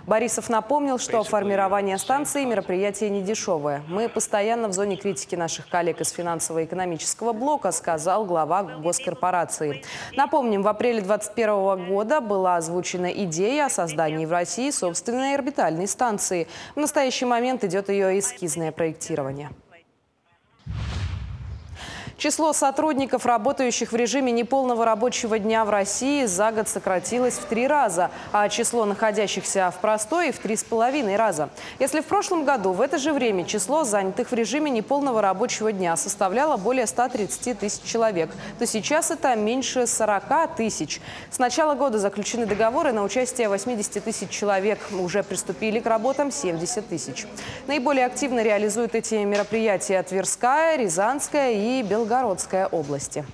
Борисов напомнил, что формирование станции – мероприятие недешевое. «Мы постоянно в зоне критики наших коллег из финансово-экономического блока», сказал глава госкорпорации. Напомним, в апреле 2021 года была озвучена идея о создании в России собственной орбитальной станции. В настоящий момент идет ее эскизное проектирование. Число сотрудников, работающих в режиме неполного рабочего дня в России, за год сократилось в 3 раза, а число находящихся в простое в 3,5 раза. Если в прошлом году в это же время число занятых в режиме неполного рабочего дня составляло более 130 тысяч человек, то сейчас это меньше 40 тысяч. С начала года заключены договоры на участие 80 тысяч человек. Уже приступили к работам 70 тысяч. Наиболее активно реализуют эти мероприятия Тверская, Рязанская и Белгородская области.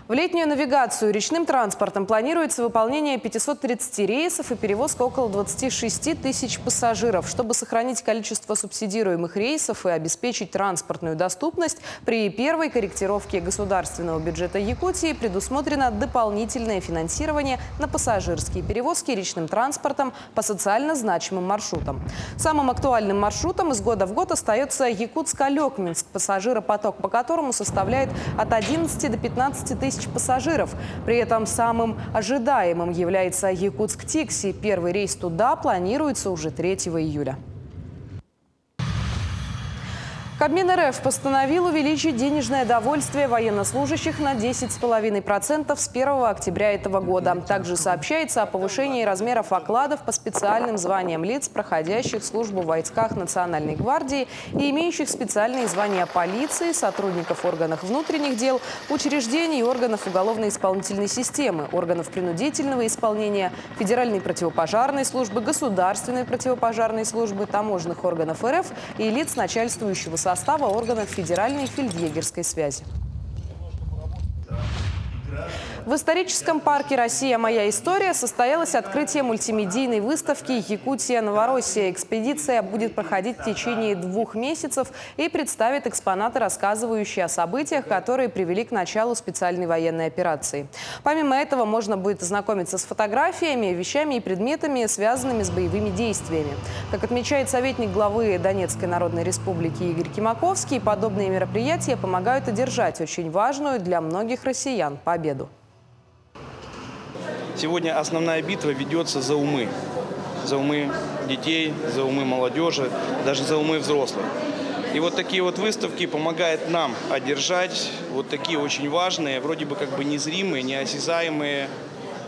В летнюю навигацию речным транспортом планируется выполнение 530 рейсов и перевозка около 26 тысяч пассажиров. Чтобы сохранить количество субсидируемых рейсов и обеспечить транспортную доступность, при первой корректировке государственного бюджета Якутии предусмотрено дополнительное финансирование на пассажирские перевозки речным транспортом по социально значимым маршрутам. Самым актуальным маршрутом из года в год остается Якутск-Алекминск, пассажиропоток по которому составляет от 11 до 15 тысяч пассажиров. При этом самым ожидаемым является Якутск-Тикси. Первый рейс туда планируется уже 3 июля. Кабмин РФ постановил увеличить денежное довольствие военнослужащих на 10,5% с 1 октября этого года. Также сообщается о повышении размеров окладов по специальным званиям лиц, проходящих службу в войсках Национальной гвардии и имеющих специальные звания полиции, сотрудников органов внутренних дел, учреждений и органов уголовно-исполнительной системы, органов принудительного исполнения, Федеральной противопожарной службы, Государственной противопожарной службы, таможенных органов РФ и лиц начальствующего состава органов Федеральной фельдъегерской связи. В историческом парке «Россия. Моя история» состоялось открытие мультимедийной выставки «Якутия. Новороссия». Экспедиция будет проходить в течение 2 месяцев и представит экспонаты, рассказывающие о событиях, которые привели к началу специальной военной операции. Помимо этого, можно будет ознакомиться с фотографиями, вещами и предметами, связанными с боевыми действиями. Как отмечает советник главы Донецкой Народной Республики Игорь Кимаковский, подобные мероприятия помогают одержать очень важную для многих россиян победу. Сегодня основная битва ведется за умы детей, за умы молодежи, даже за умы взрослых. И вот такие вот выставки помогают нам одержать вот такие очень важные, вроде бы как бы незримые, неосязаемые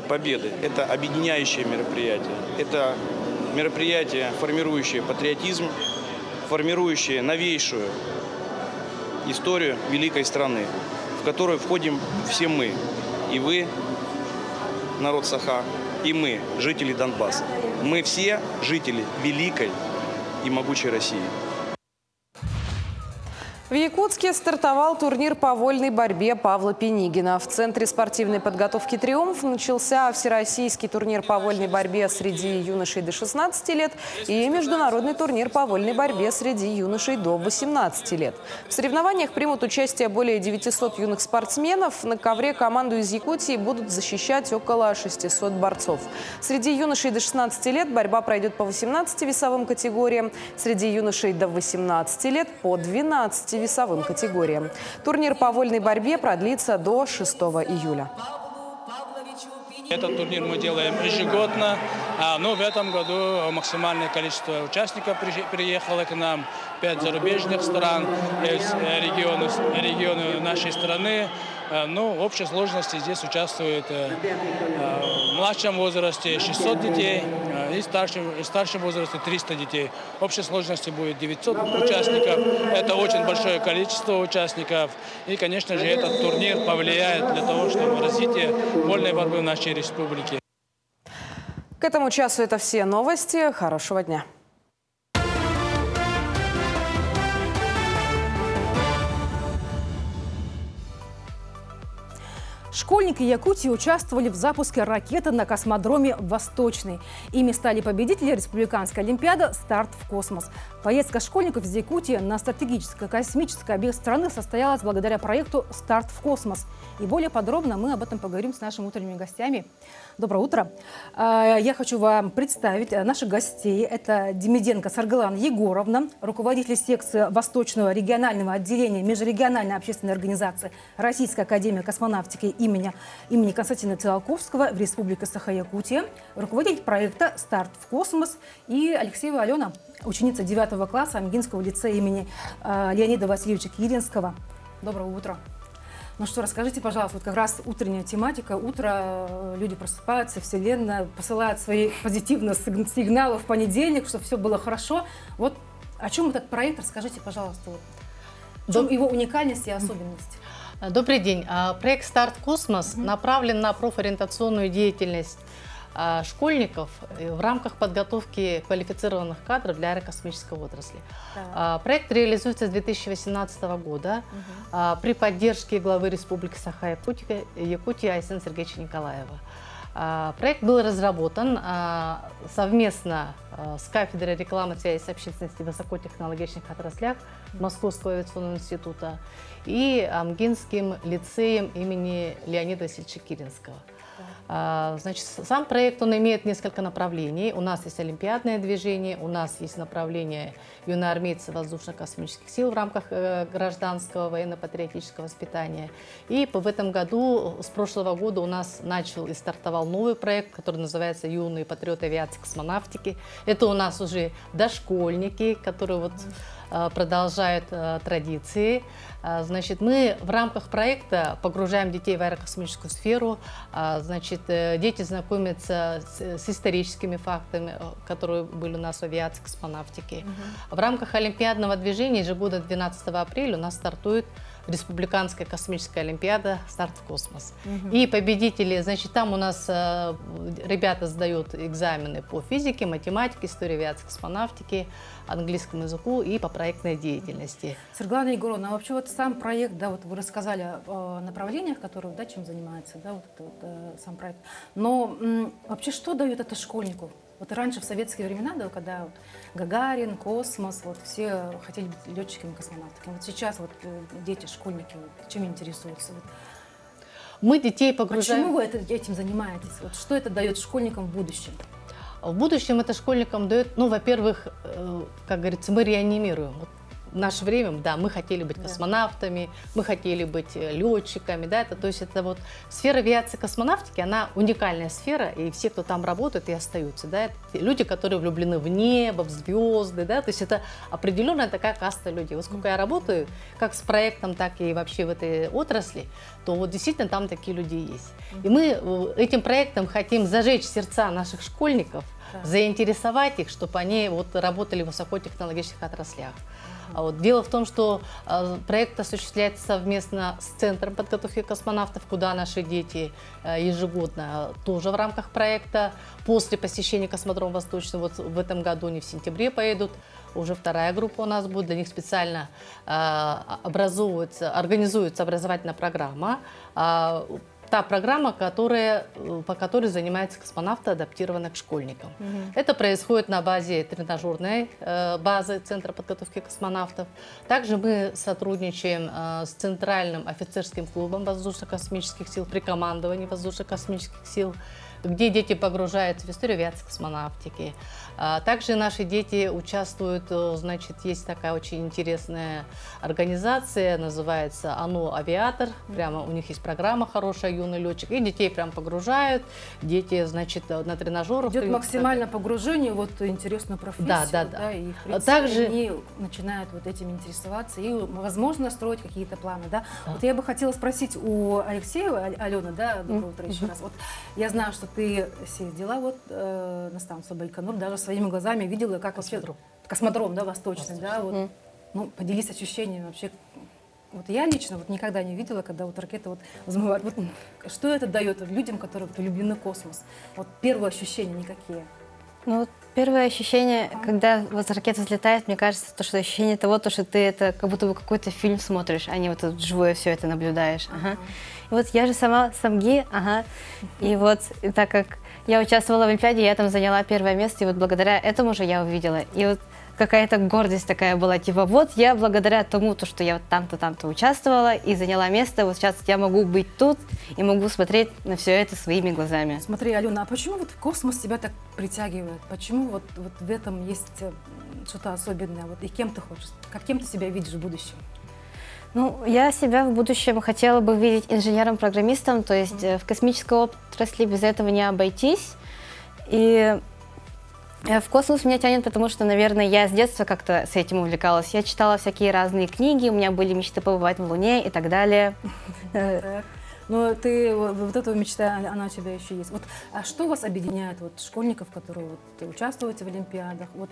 победы. Это объединяющее мероприятие. Это мероприятие, формирующее патриотизм, формирующее новейшую историю великой страны, в которую входим все мы. И вы, народ Саха, и мы, жители Донбасса. Мы все жители великой и могучей России. В Якутске стартовал турнир по вольной борьбе Павла Пенигина. В Центре спортивной подготовки «Триумф» начался всероссийский турнир по вольной борьбе среди юношей до 16 лет и международный турнир по вольной борьбе среди юношей до 18 лет. В соревнованиях примут участие более 900 юных спортсменов. На ковре команду из Якутии будут защищать около 600 борцов. Среди юношей до 16 лет борьба пройдет по 18 весовым категориям, среди юношей до 18 лет по 12 весовым категориям. Турнир по вольной борьбе продлится до 6 июля. Этот турнир мы делаем ежегодно, но в этом году максимальное количество участников приехало к нам. 5 зарубежных стран из региона нашей страны. Ну, в общей сложности здесь участвует в младшем возрасте 600 детей и в старшем возрасте 300 детей. В общей сложности будет 900 участников. Это очень большое количество участников. И, конечно же, этот турнир повлияет для того, чтобы развитие вольной борьбы в нашей республике. К этому часу это все новости. Хорошего дня. Школьники Якутии участвовали в запуске ракеты на космодроме «Восточный». Ими стали победители Республиканской олимпиады «Старт в космос». Поездка школьников из Якутии на стратегический космический объект страны состоялась благодаря проекту «Старт в космос». И более подробно мы об этом поговорим с нашими утренними гостями. Доброе утро. Я хочу вам представить наших гостей. Это Демиденко Саргалан Егоровна, руководитель секции Восточного регионального отделения Межрегиональной общественной организации Российской академии космонавтики имени имени Константина Циолковского в Республике Саха-Якутия, руководитель проекта «Старт в космос», и Алексеева Алена, ученица 9 класса Амгинского лицея имени Леонида Васильевича Киринского. Доброго утра. Ну что, расскажите, пожалуйста, вот как раз утренняя тематика. Утро, люди просыпаются, Вселенная посылает свои позитивные сигналы в понедельник, чтобы все было хорошо. Вот о чем этот проект, расскажите, пожалуйста. В чем его уникальность и особенность? Добрый день. Проект «Старт Космос» направлен на профориентационную деятельность школьников в рамках подготовки квалифицированных кадров для аэрокосмической отрасли. Проект реализуется с 2018 года при поддержке главы Республики Саха-Якутия Айсена Сергеевича Николаева. Проект был разработан совместно с кафедрой рекламы, связи с общественностью в высокотехнологичных отраслях Московского авиационного института и Амгинским лицеем имени Леонида Васильевича Киринского. Значит, сам проект, он имеет несколько направлений. У нас есть олимпиадное движение, у нас есть направление юноармейцев воздушно-космических сил в рамках гражданского военно-патриотического воспитания. И в этом году, с прошлого года, у нас начал и стартовал новый проект, который называется «Юные патриоты авиации и космонавтики». Это у нас уже дошкольники, которые вот продолжают традиции. Значит, мы в рамках проекта погружаем детей в аэрокосмическую сферу. Значит, дети знакомятся с историческими фактами, которые были у нас в авиации, космонавтике. В рамках олимпиадного движения ежегодно 12 апреля у нас стартует Республиканская космическая олимпиада «Старт в космос». И победители, значит, там у нас ребята сдают экзамены по физике, математике, истории авиации, космонавтики, английскому языку и по проектной деятельности. Светлана Егоровна, а вообще вот сам проект, да, вот вы рассказали о направлениях, которые, да, чем занимается, да, вот это, сам проект. Но вообще что дает это школьнику? Вот раньше, в советские времена, да, когда вот Гагарин, космос, вот все хотели быть летчиками, космонавтами. Вот сейчас вот дети, школьники, вот, чем интересуются? Вот. Мы детей погружаем... Почему вы этим занимаетесь? Вот что это дает школьникам в будущем? В будущем это школьникам дает, ну, во-первых, как говорится, мы реанимируем. Вот в наше время, да, мы хотели быть космонавтами, мы хотели быть летчиками, да, то есть это вот сфера авиации и космонавтики, она уникальная сфера, и все, кто там работает, и остаются, да, это люди, которые влюблены в небо, в звезды, да, то есть это определенная такая каста людей. Вот сколько я работаю, как с проектом, так и вообще в этой отрасли, то вот действительно там такие люди есть. И мы этим проектом хотим зажечь сердца наших школьников, заинтересовать их, чтобы они вот работали в высокотехнологичных отраслях. Вот. Дело в том, что проект осуществляется совместно с Центром подготовки космонавтов, куда наши дети ежегодно тоже в рамках проекта после посещения космодрома Восточный, вот в этом году они в сентябре поедут, уже вторая группа у нас будет, для них специально организуется образовательная программа. Та программа, по которой занимаются космонавты, адаптирована к школьникам. Это происходит на базе тренажерной базы Центра подготовки космонавтов. Также мы сотрудничаем с Центральным офицерским клубом воздушно-космических сил при командовании воздушно-космических сил, где дети погружаются в историю авиации и космонавтики. Также наши дети участвуют, значит, есть такая очень интересная организация, называется «ОНО Авиатор». Прямо у них есть программа «Хорошая юный летчик». И детей прям погружают, дети, значит, на тренажерах. Идет максимальное погружение в вот интересную профессию. Да, и, в принципе, также они начинают вот этим интересоваться и, возможно, строить какие-то планы. Да? Вот я бы хотела спросить у Алексея, Алены, да, доброе утро еще раз. Вот я знаю, что ты съездила вот на станцию Байконур, даже своими глазами видела, как вообще космодром, да, Восточный, да, вот, ну, поделись ощущениями вообще. Вот я лично вот никогда не видела, когда вот ракета вот взмывает. Вот, что это дает людям, которые вот влюблены в космос? Вот первые ощущения никакие. Ну, вот первое ощущение, когда вот ракета взлетает, мне кажется, то, что ощущение того, то, что ты это как будто бы какой-то фильм смотришь, а не вот вживую все это наблюдаешь. И вот я же сама с Амги, и вот так как я участвовала в Олимпиаде, я там заняла первое место, и вот благодаря этому же я увидела. И вот какая-то гордость такая была, типа вот я благодаря тому, что я вот там-то, там-то участвовала и заняла место, вот сейчас я могу быть тут и могу смотреть на все это своими глазами. Смотри, Алена, а почему вот космос тебя так притягивает? Почему вот в этом есть что-то особенное? Вот и кем ты хочешь? Кем ты себя видишь в будущем? Ну, я себя в будущем хотела бы видеть инженером-программистом, то есть в космической отрасли без этого не обойтись. И в космос меня тянет, потому что, наверное, я с детства как-то с этим увлекалась. Я читала всякие разные книги, у меня были мечты побывать в Луне и так далее. Но ты, вот эта мечта, она у тебя еще есть. Вот, а что вас объединяет, вот, школьников, которые вот, участвуете в олимпиадах? Вот,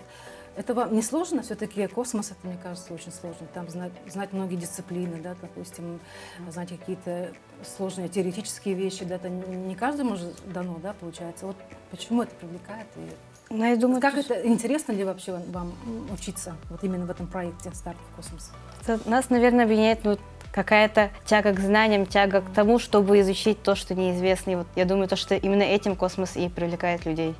это вам не сложно? Все-таки космос, это, мне кажется, очень сложно. Там знать многие дисциплины, да, допустим, знать какие-то сложные теоретические вещи, да, это не каждому же дано, да, получается. Вот почему это привлекает? Ну, я думаю, как это, интересно ли вообще вам учиться вот именно в этом проекте «Старт в космос»? Нас, наверное, объединяет какая-то тяга к знаниям, тяга к тому, чтобы изучить то, что неизвестно. И вот я думаю, что именно этим космос и привлекает людей.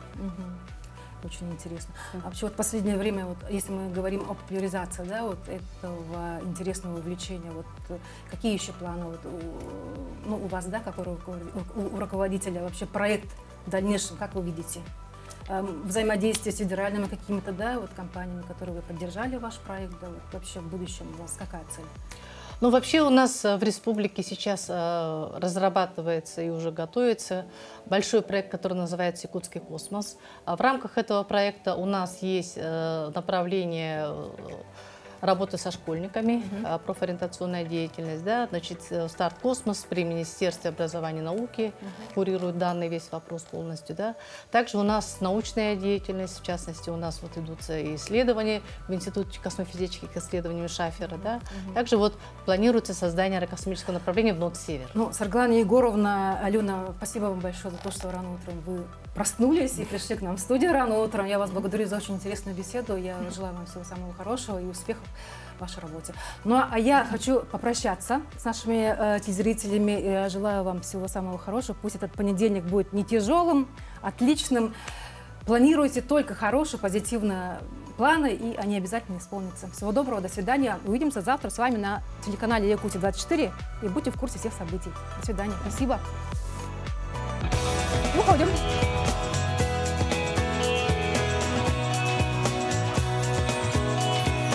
Очень интересно. А вообще вот в последнее время, вот, если мы говорим о популяризации, да, вот этого интересного увлечения, вот, какие еще планы вот, у вас, да, как у руководителя, вообще проект в дальнейшем, как вы видите? Взаимодействие с федеральными какими-то, да, вот, компаниями, которые вы поддержали ваш проект, да, вот, вообще в будущем у вас какая цель? Ну, вообще у нас в республике сейчас разрабатывается и уже готовится большой проект, который называется «Якутский космос». В рамках этого проекта у нас есть направление работы со школьниками, профориентационная деятельность, да, значит, «Старт космос» при Министерстве образования и науки курирует данный весь вопрос полностью, да. Также у нас научная деятельность, в частности, у нас вот идутся исследования в Институте космофизических исследований Шафера, да. Также вот планируется создание аэрокосмического направления в Нот-Север. Ну, Сарглана Егоровна, Алена, спасибо вам большое за то, что рано утром вы проснулись и пришли к нам в студию рано утром. Я вас благодарю за очень интересную беседу. Я желаю вам всего самого хорошего и успехов в вашей работе. Ну, а я хочу попрощаться с нашими телезрителями. Я желаю вам всего самого хорошего. Пусть этот понедельник будет не тяжелым, отличным. Планируйте только хорошие, позитивные планы, и они обязательно исполнятся. Всего доброго, до свидания. Увидимся завтра с вами на телеканале Якутия-24 и будьте в курсе всех событий. До свидания. Спасибо. Выходим.